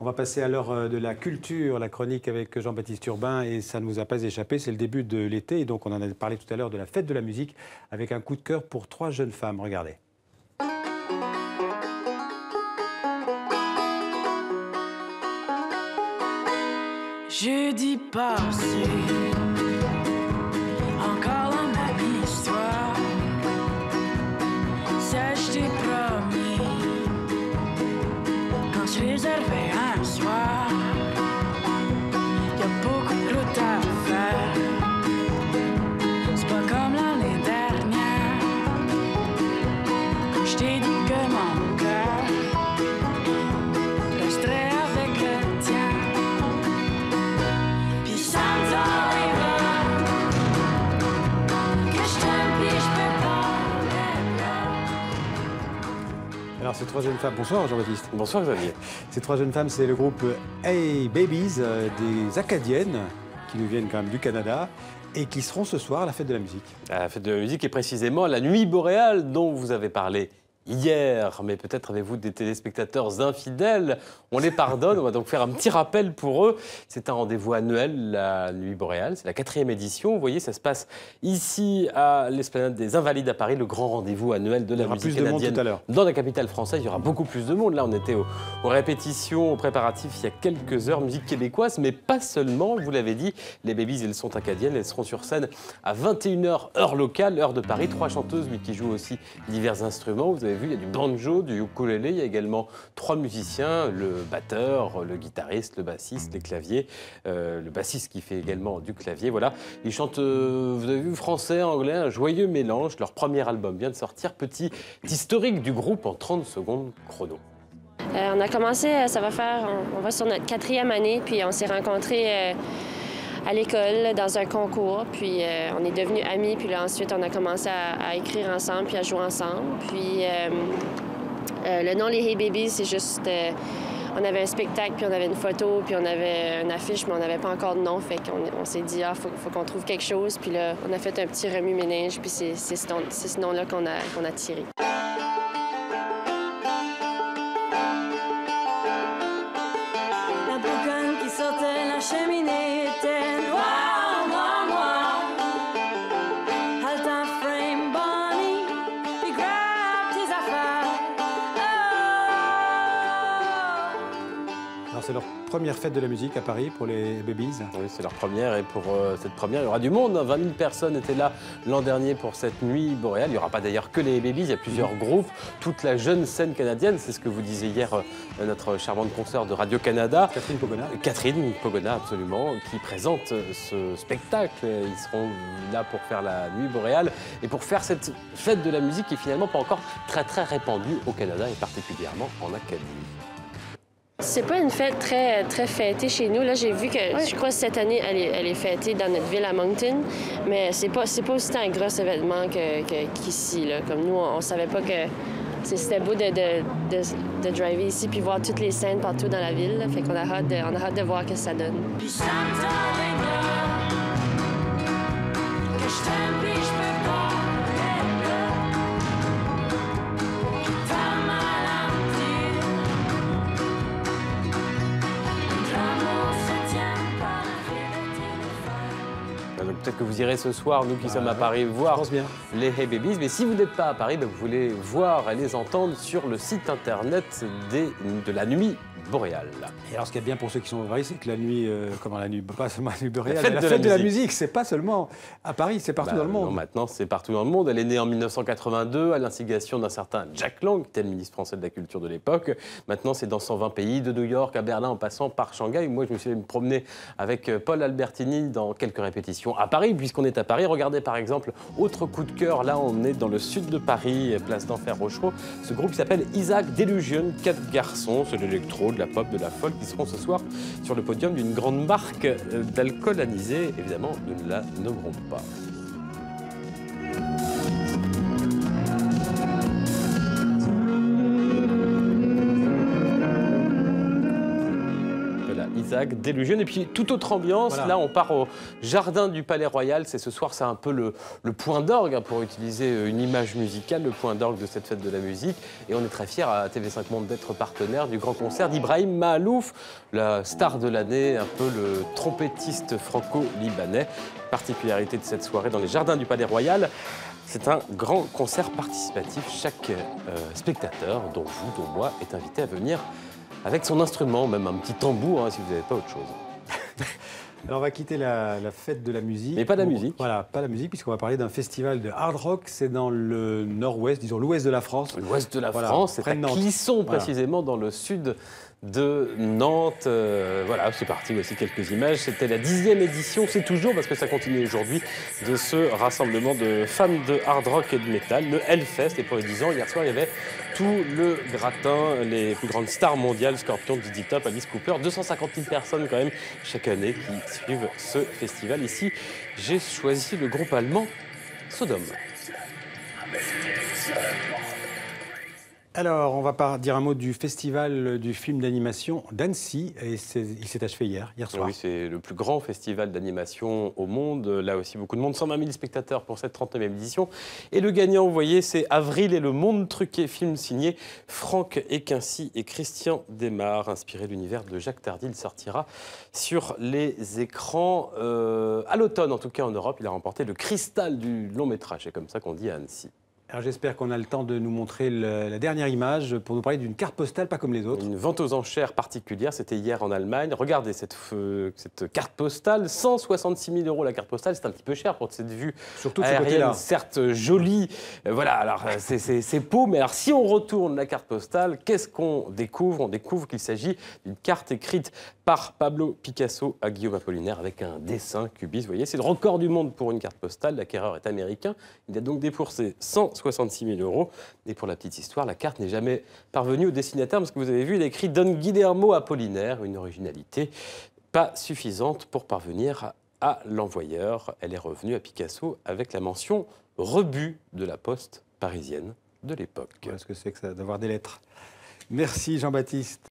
On va passer à l'heure de la culture, la chronique avec Jean-Baptiste Urbain, et ça ne nous a pas échappé, c'est le début de l'été, et donc on en a parlé tout à l'heure de la fête de la musique, avec un coup de cœur pour 3 jeunes femmes, regardez. Jeudi passé, encore la même histoire. Ça, je t'ai promis, quand je réservais un soir. Y'a beaucoup de route à faire, c'est pas comme l'année dernière. Je t'ai dit que mon cœur resterait avec le tien. Puis ça me t'enlèvera que je t'aime puis je peux pas les Alors ces 3 jeunes femmes, bonsoir Jean-Baptiste. Bonsoir Xavier. Ces 3 jeunes femmes, c'est le groupe Hey Babies, des Acadiennes, qui nous viennent quand même du Canada, et qui seront ce soir à la fête de la musique. À la fête de la musique et précisément à la nuit boréale dont vous avez parlé hier. Mais peut-être avez-vous des téléspectateurs infidèles. On les pardonne, on va donc faire un petit rappel pour eux. C'est un rendez-vous annuel, la nuit boréale. C'est la 4e édition. Vous voyez, ça se passe ici à l'Esplanade des Invalides à Paris, le grand rendez-vous annuel de la musique canadienne. Il y aura plus de monde tout à l'heure. Dans la capitale française, il y aura beaucoup plus de monde. Là, on était aux répétitions, aux préparatifs il y a quelques heures, musique québécoise, mais pas seulement. Vous l'avez dit, les Babies, elles sont acadiennes. Elles seront sur scène à 21h, heure locale, heure de Paris. 3 chanteuses, mais qui jouent aussi divers instruments. Vous avez vu, il y a du banjo, du ukulélé. Il y a également 3 musiciens, le batteur, le guitariste, le bassiste, les claviers. Le bassiste qui fait également du clavier. Voilà. Ils chantent, vous avez vu, français, anglais, un joyeux mélange. Leur premier album vient de sortir. Petit historique du groupe en 30 secondes chrono. On a commencé, on va sur notre 4e année, puis on s'est rencontrés à l'école dans un concours, puis on est devenus amis, puis là ensuite on a commencé à écrire ensemble, puis à jouer ensemble. Puis le nom Les Hey Babies, c'est juste, on avait un spectacle, puis on avait une photo, puis on avait une affiche, mais on n'avait pas encore de nom, fait qu'on s'est dit, faut qu'on trouve quelque chose, puis là on a fait un petit remue-ménage, puis c'est ce nom-là qu'on a tiré. La boucane qui sortait la cheminée était noire, noire, noire. Halt un frame, Bonnie, puis grab tes affaires. Oh! Alors c'est leur première fête de la musique à Paris pour les Babies. Oui, c'est leur première, et pour cette première, il y aura du monde. 20 000 personnes étaient là l'an dernier pour cette nuit boréale. Il n'y aura pas d'ailleurs que les Babies, il y a plusieurs groupes, toute la jeune scène canadienne. C'est ce que vous disiez hier, notre charmante consoeur de Radio-Canada. Catherine Pogona. Catherine Pogona, absolument, qui présente ce spectacle. Ils seront là pour faire la nuit boréale et pour faire cette fête de la musique qui est finalement pas encore très répandue au Canada et particulièrement en Acadie. C'est pas une fête très fêtée chez nous. Là, j'ai vu que, je crois que cette année, elle est fêtée dans notre ville à Moncton, mais c'est pas aussi un gros événement qu'ici. Comme nous, on savait pas que c'était beau de driver ici puis voir toutes les scènes partout dans la ville. Là. Fait qu'on a hâte de voir ce que ça donne. Puis ça me t'enlèvera que je t'aime puis je peux pas les ta maladie. L'amour se tient par la fidélité de fer. Donc peut-être que vous irez ce soir, nous qui sommes à Paris, Je voir pense bien. les Hey Babies. Mais si vous n'êtes pas à Paris, vous voulez voir et les entendre sur le site internet de la nuit boréale. Et alors ce qui est bien pour ceux qui sont au Paris, c'est que la nuit, pas seulement la nuit boréale, fête la de la fête de la musique. musique, c'est pas seulement à Paris, c'est partout dans le monde. Non, maintenant, c'est partout dans le monde. Elle est née en 1982 à l'instigation d'un certain Jack Lang, qui était le ministre français de la Culture de l'époque. Maintenant, c'est dans 120 pays, de New York à Berlin, en passant par Shanghai. Moi, je me suis allé me promener avec Paul Albertini dans quelques répétitions à Paris. Puisqu'on est à Paris, regardez par exemple, autre coup de cœur, là, on est dans le sud de Paris, place d'Enfer Rochereau. Ce groupe qui s'appelle Isaac Delusion, 4 garçons, c'est de l'électro, de la pop, de la folk, qui seront ce soir sur le podium d'une grande marque d'alcool anisé. Évidemment, nous ne la nommerons pas. Voilà, Isaac Delusion. Et puis, toute autre ambiance. Voilà. Là, on part au jardin du Palais Royal. C'est ce soir, c'est un peu le point d'orgue, hein, pour utiliser une image musicale, le point d'orgue de cette fête de la musique. Et on est très fiers à TV5 Monde d'être partenaire du grand concert d'Ibrahim Mahalouf, la star de l'année, un peu le trompettiste franco-libanais. Particularité de cette soirée dans les jardins du Palais Royal, c'est un grand concert participatif. Chaque spectateur, dont vous, dont moi, est invité à venir avec son instrument, même un petit tambour, hein, si vous n'avez pas autre chose. Alors on va quitter la fête de la musique. Mais pas la musique. Voilà, pas la musique, puisqu'on va parler d'un festival de hard rock. C'est dans le nord-ouest, disons l'ouest de la France. L'ouest de la Voilà, France, c'est près à de Nantes. Clisson, Voilà. précisément, dans le sud de Nantes. Voilà, c'est parti, voici quelques images. C'était la 10e édition, c'est toujours, parce que ça continue aujourd'hui, de ce rassemblement de fans de hard rock et de métal, le Hellfest. Et pour les 10 ans, hier soir, il y avait tout le gratin, les plus grandes stars mondiales, Scorpions, ZZ Top, Alice Cooper, 250 000 personnes quand même chaque année qui suivent ce festival. Ici, j'ai choisi le groupe allemand Sodom. Alors, on va dire un mot du festival du film d'animation d'Annecy. Et il s'est achevé hier soir. Oui, c'est le plus grand festival d'animation au monde. Là aussi, beaucoup de monde. 120 000 spectateurs pour cette 39e édition. Et le gagnant, vous voyez, c'est Avril et le monde truqué, film signé Franck Equincy et Christian Desmar, inspiré de l'univers de Jacques Tardy. Il sortira sur les écrans à l'automne, en tout cas en Europe. Il a remporté le cristal du long métrage. C'est comme ça qu'on dit à Annecy. Alors j'espère qu'on a le temps de nous montrer la dernière image pour nous parler d'une carte postale pas comme les autres. Une vente aux enchères particulière, c'était hier en Allemagne. Regardez cette carte postale, 166 000 € la carte postale, c'est un petit peu cher pour cette vue Surtout de ce aérienne, côté-là. certes jolie. Voilà, alors c'est beau, mais alors si on retourne la carte postale, qu'est-ce qu'on découvre? On découvre qu'il s'agit d'une carte écrite par Pablo Picasso à Guillaume Apollinaire avec un dessin cubiste. Vous voyez, c'est le record du monde pour une carte postale. L'acquéreur est américain. Il a donc dépoursé 166 000 €. Et pour la petite histoire, la carte n'est jamais parvenue au destinataire parce que vous avez vu, il a écrit Don Guillermo Apollinaire, une originalité pas suffisante pour parvenir à l'envoyeur. Elle est revenue à Picasso avec la mention rebut de la poste parisienne de l'époque. Voilà ce que c'est que ça d'avoir des lettres. Merci Jean-Baptiste.